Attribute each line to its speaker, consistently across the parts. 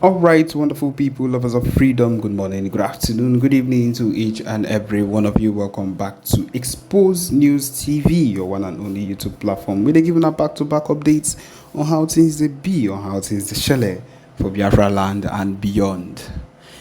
Speaker 1: All right, wonderful people, lovers of freedom. Good morning, good afternoon, good evening to each and every one of you. Welcome back to Expose News TV, your one and only YouTube platform. We're giving up back-to-back updates on how things they be, on how things they shell for Biafraland and beyond.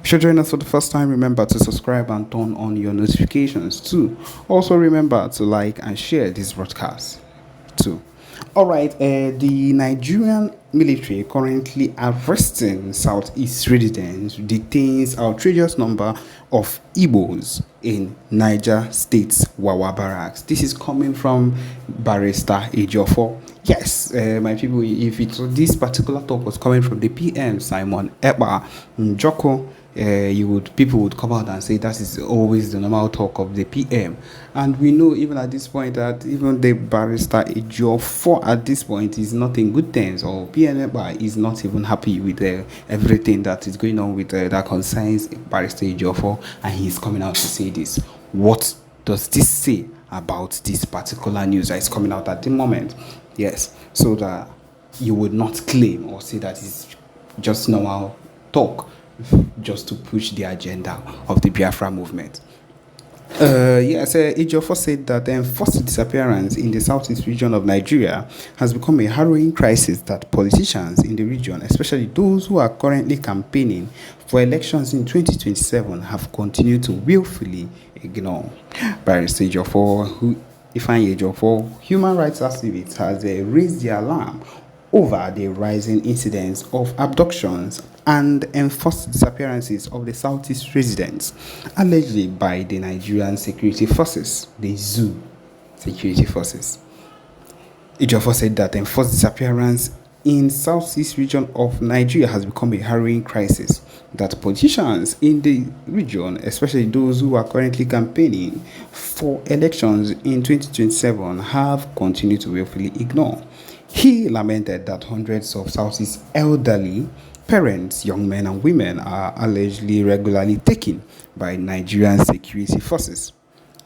Speaker 1: If you're joining us for the first time, remember to subscribe and turn on your notifications too. Also, remember to like and share this broadcast too. All right, the Nigerian military currently arresting Southeast residents detains outrageous number of Igbos in Niger State's Wawa barracks. This is coming from Barrister Ejiofor. Yes, my people, if this particular talk was coming from the PM Simon Ekpa Njoko, people would come out and say that is always the normal talk of the PM, and we know even at this point that even the Barrister Ejiofor at this point is not in good terms, or PNB is not even happy with everything that is going on with that concerns Barrister Ejiofor, and he's coming out to say this. What does this say about this particular news that is coming out at the moment? Yes, so that you would not claim or say that it's just normal talk just to push the agenda of the Biafra movement. Yes, Ejiofor said that the enforced disappearance in the southeast region of Nigeria has become a harrowing crisis that politicians in the region, especially those who are currently campaigning for elections in 2027, have continued to willfully ignore. Barrister Ejiofor, human rights activist, has raised the alarm over the rising incidents of abductions and enforced disappearances of the Southeast residents, allegedly by the Nigerian security forces, the ZOO security forces. Ejiofor said that enforced disappearance in Southeast region of Nigeria has become a harrowing crisis that politicians in the region, especially those who are currently campaigning for elections in 2027, have continued to willfully ignore. He lamented that hundreds of Southeast elderly parents, young men and women are allegedly regularly taken by Nigerian security forces,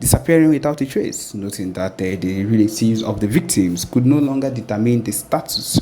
Speaker 1: disappearing without a trace, noting that the relatives of the victims could no longer determine the status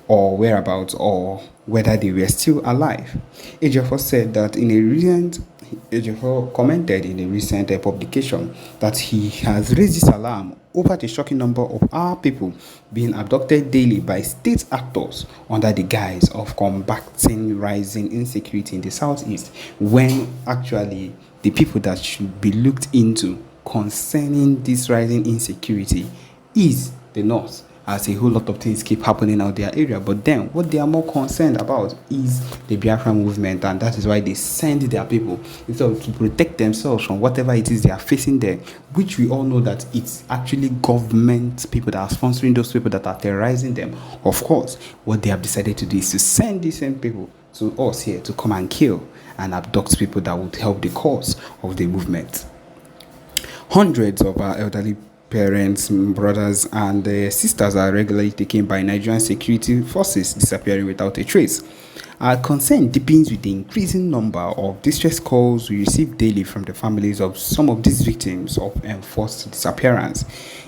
Speaker 1: or whereabouts or whether they were still alive. Ejiofor said that Ejiofor commented in a recent publication that he has raised this alarm over the shocking number of our people being abducted daily by state actors under the guise of combating rising insecurity in the southeast, when actually the people that should be looked into concerning this rising insecurity is the north, as a whole lot of things keep happening out their area. But then what they are more concerned about is the Biafra movement, and that is why they send their people instead of to protect themselves from whatever it is they are facing there, which we all know that it's actually government people that are sponsoring those people that are terrorizing them. Of course, what they have decided to do is to send these same people to us here to come and kill and abduct people that would help the cause of the movement. Hundreds of our elderly parents, brothers, and sisters are regularly taken by Nigerian security forces, disappearing without a trace. Our concern deepens with the increasing number of distress calls we receive daily from the families of some of these victims of enforced disappearance.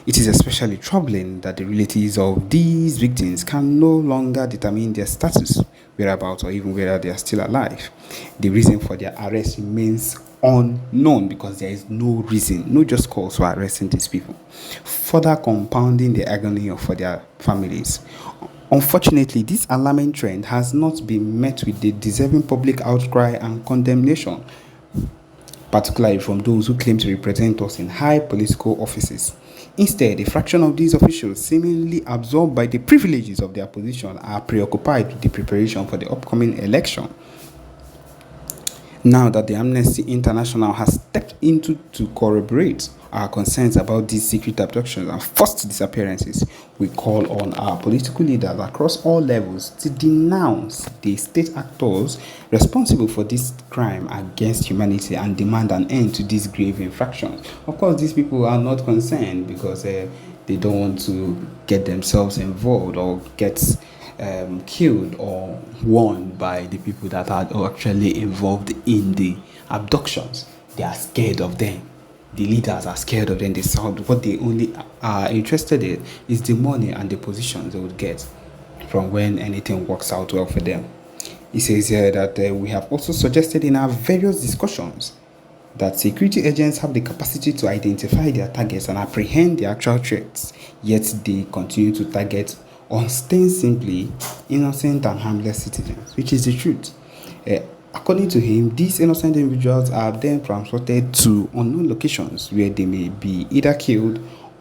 Speaker 1: It is especially troubling that the relatives of these victims can no longer determine their status, whereabouts, or even whether they are still alive. The reason for their arrest remains unknown because there is no reason, no just cause for arresting these people, further compounding the agony for their families. Unfortunately, this alarming trend has not been met with the deserving public outcry and condemnation, particularly from those who claim to represent us in high political offices. Instead, a fraction of these officials, seemingly absorbed by the privileges of their position, are preoccupied with the preparation for the upcoming election. Now that the Amnesty International has stepped into to corroborate our concerns about these secret abductions and forced disappearances, we call on our political leaders across all levels to denounce the state actors responsible for this crime against humanity and demand an end to these grave infractions. Of course, these people are not concerned because they don't want to get themselves involved or get killed or warned by the people that are actually involved in the abductions. They are scared of them. The leaders are scared of them. They sound what they only are interested in is the money and the positions they would get from when anything works out well for them. He says here that we have also suggested in our various discussions that security agents have the capacity to identify their targets and apprehend the actual threats, yet they continue to target ostensibly innocent and harmless citizens, which is the truth. According to him, these innocent individuals are then transported to unknown locations where they may be either killed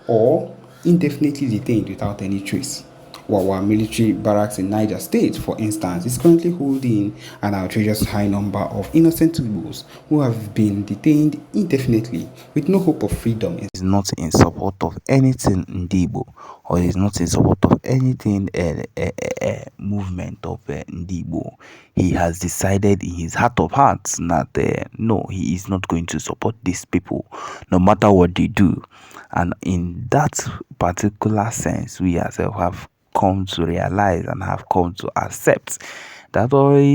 Speaker 1: or indefinitely detained without any trace. Wawa military barracks in Niger State, for instance, is currently holding an outrageous high number of innocent Igbos who have been detained indefinitely with no hope of freedom.
Speaker 2: Is not in support of anything Ndibo, or is not in support of anything movement of Ndibo. He has decided in his heart of hearts that no, he is not going to support these people no matter what they do. And in that particular sense, we ourselves have come to realize and have come to accept that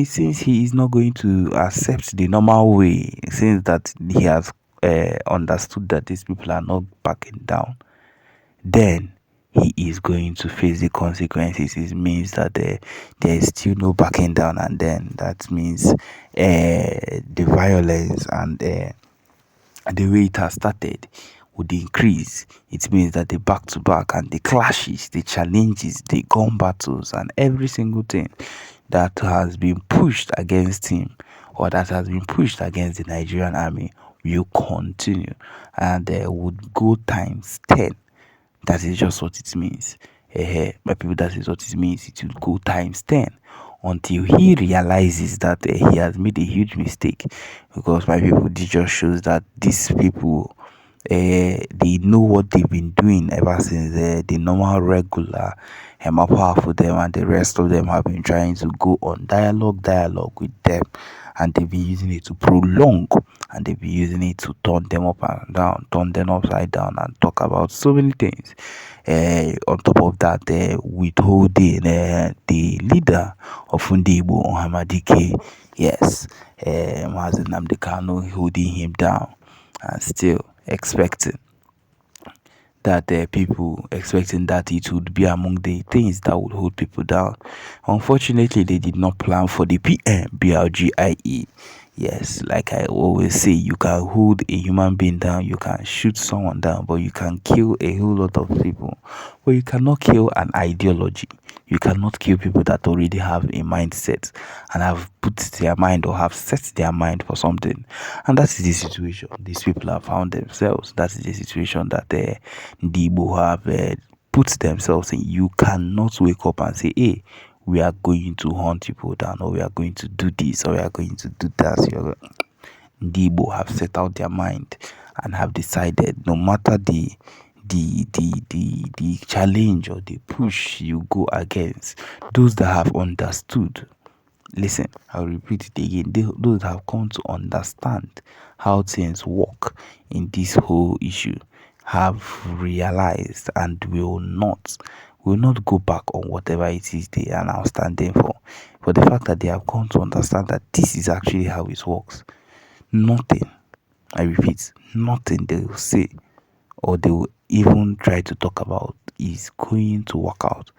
Speaker 2: since he is not going to accept the normal way, since that he has understood that these people are not backing down, then he is going to face the consequences. It means that there is still no backing down, and then that means the violence and the way it has started would increase. It means that the back to back and the clashes, the challenges, the gun battles, and every single thing that has been pushed against him or that has been pushed against the Nigerian army will continue, and would go times 10. That is just what it means. My people, that is what it means. It will go times 10 until he realizes that he has made a huge mistake. Because my people, this just shows that these people, they know what they've been doing ever since the normal regular power for them and the rest of them have been trying to go on dialogue with them, and they've been using it to prolong, and they've been using it to turn them up and down, turn them upside down, and talk about so many things. On top of that, withholding the leader of Fundibo on Hamadike, yes, Mazen Namdekano holding him down, and still expecting that people expecting that it would be among the things that would hold people down. Unfortunately, they did not plan for the BRGIE. Yes, like I always say, you can hold a human being down, you can shoot someone down, but you can kill a whole lot of people. But you cannot kill an ideology. You cannot kill people that already have a mindset and have put their mind or have set their mind for something. And that is the situation these people have found themselves. That is the situation that the Igbo have put themselves in. You cannot wake up and say, hey, we are going to hunt people down, or we are going to do this, or we are going to do that. The Igbo have set out their mind and have decided, no matter the challenge or the push you go against, those that have understood, listen, I'll repeat it again, those that have come to understand how things work in this whole issue have realized and will not go back on whatever it is they are now standing for the fact that they have come to understand that this is actually how it works. Nothing, I repeat, nothing they will say or they will even try to talk about is going to work out,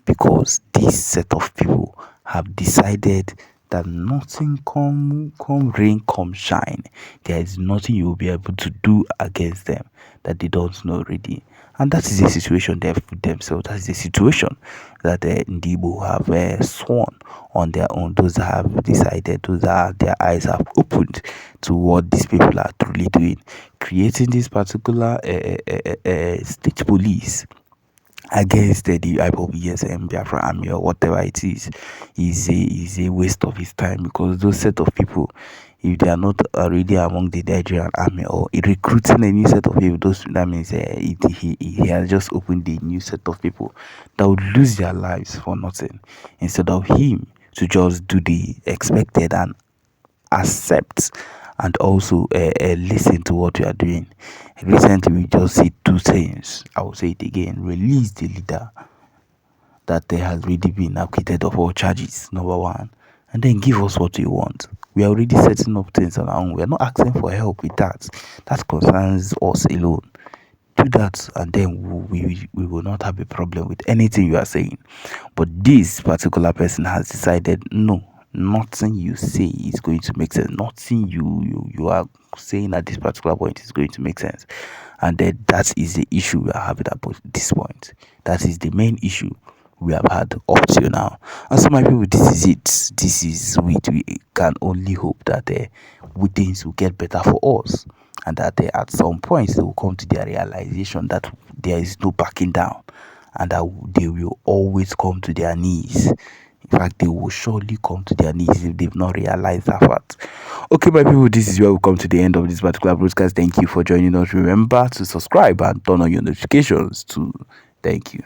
Speaker 2: because this set of people have decided that nothing come rain, come shine, there is nothing you will be able to do against them that they don't know already. And that is the situation they have put themselves. That is the situation that the Ndibo have sworn on their own. Those that have decided, those that their eyes have opened to what these people are truly doing, creating this particular state police against the IPOB, Biafra Army, or whatever it is a waste of his time, because those set of people, if they are not already among the Nigerian army or recruiting a new set of people, that means he has just opened a new set of people that would lose their lives for nothing, instead of him to just do the expected and accept and also listen to what you are doing. Recently, we just see two things. I will say it again: release the leader that has already been acquitted of all charges, number one, and then give us what we want. We are already setting up things on our own. We are not asking for help with that. That concerns us alone. Do that, and then we will not have a problem with anything you are saying. But this particular person has decided, no, nothing you say is going to make sense. Nothing you are saying at this particular point is going to make sense. And then that is the issue we are having at this point. That is the main issue we have had up till now. And so, my people, this is it. This is it. We can only hope that things will get better for us, and that at some point they will come to their realization that there is no backing down, and that they will always come to their knees. In fact, they will surely come to their knees if they've not realized that fact. Okay, my people, this is where we come to the end of this particular broadcast. Thank you for joining us. Remember to subscribe and turn on your notifications too. Thank you.